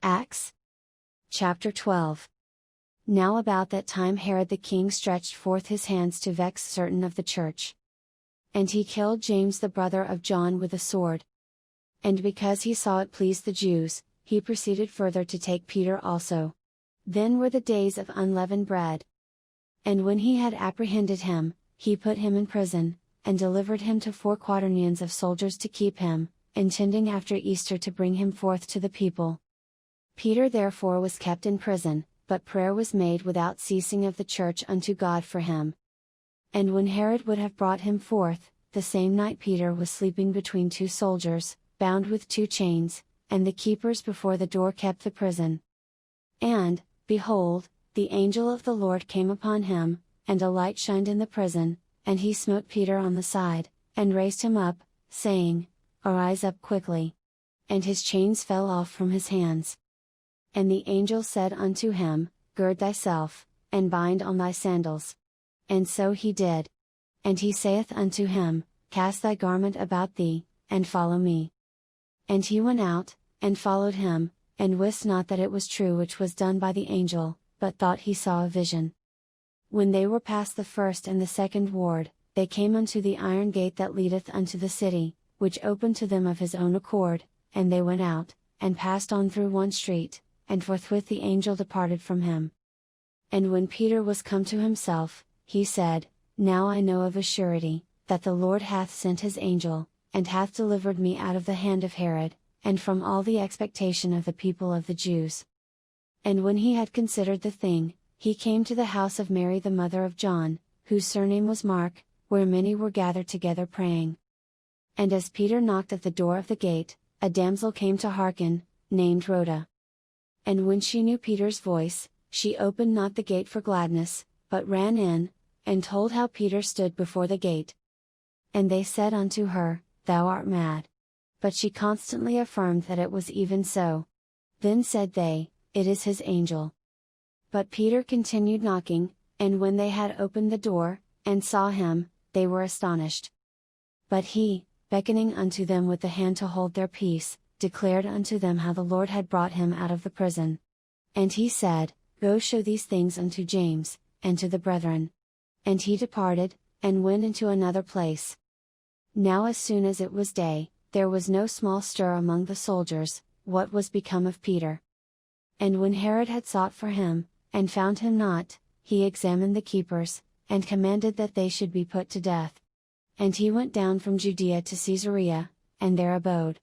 Acts chapter 12. Now about that time Herod the king stretched forth his hands to vex certain of the church. And he killed James the brother of John with a sword. And because he saw it pleased the Jews, he proceeded further to take Peter also. Then were the days of unleavened bread. And when he had apprehended him, he put him in prison, and delivered him to 4 quaternions of soldiers to keep him, intending after Easter to bring him forth to the people. Peter therefore was kept in prison, but prayer was made without ceasing of the church unto God for him. And when Herod would have brought him forth, the same night Peter was sleeping between 2 soldiers, bound with 2 chains, and the keepers before the door kept the prison. And, behold, the angel of the Lord came upon him, and a light shined in the prison, and he smote Peter on the side, and raised him up, saying, Arise up quickly. And his chains fell off from his hands. And the angel said unto him, Gird thyself, and bind on thy sandals. And so he did. And he saith unto him, Cast thy garment about thee, and follow me. And he went out, and followed him, and wist not that it was true which was done by the angel, but thought he saw a vision. When they were past the first and the second ward, they came unto the iron gate that leadeth unto the city, which opened to them of his own accord, and they went out, and passed on through one street, and forthwith the angel departed from him. And when Peter was come to himself, he said, Now I know of a surety, that the Lord hath sent his angel, and hath delivered me out of the hand of Herod, and from all the expectation of the people of the Jews. And when he had considered the thing, he came to the house of Mary the mother of John, whose surname was Mark, where many were gathered together praying. And as Peter knocked at the door of the gate, a damsel came to hearken, named Rhoda. And when she knew Peter's voice, she opened not the gate for gladness, but ran in, and told how Peter stood before the gate. And they said unto her, Thou art mad. But she constantly affirmed that it was even so. Then said they, It is his angel. But Peter continued knocking, and when they had opened the door, and saw him, they were astonished. But he, beckoning unto them with the hand to hold their peace, declared unto them how the Lord had brought him out of the prison. And he said, Go show these things unto James, and to the brethren. And he departed, and went into another place. Now as soon as it was day, there was no small stir among the soldiers, what was become of Peter. And when Herod had sought for him, and found him not, he examined the keepers, and commanded that they should be put to death. And he went down from Judea to Caesarea, and there abode.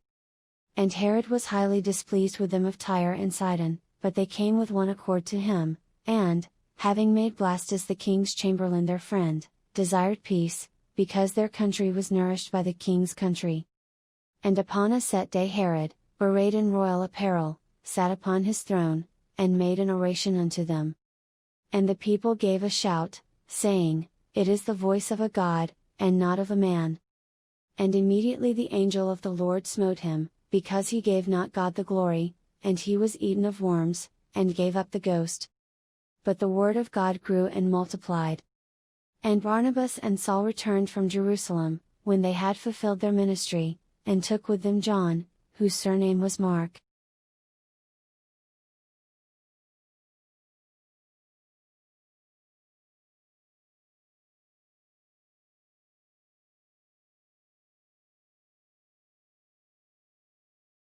And Herod was highly displeased with them of Tyre and Sidon, but they came with one accord to him, and, having made Blastus the king's chamberlain their friend, desired peace, because their country was nourished by the king's country. And upon a set day Herod, arrayed in royal apparel, sat upon his throne, and made an oration unto them. And the people gave a shout, saying, It is the voice of a God, and not of a man. And immediately the angel of the Lord smote him, because he gave not God the glory, and he was eaten of worms, and gave up the ghost. But the word of God grew and multiplied. And Barnabas and Saul returned from Jerusalem, when they had fulfilled their ministry, and took with them John, whose surname was Mark.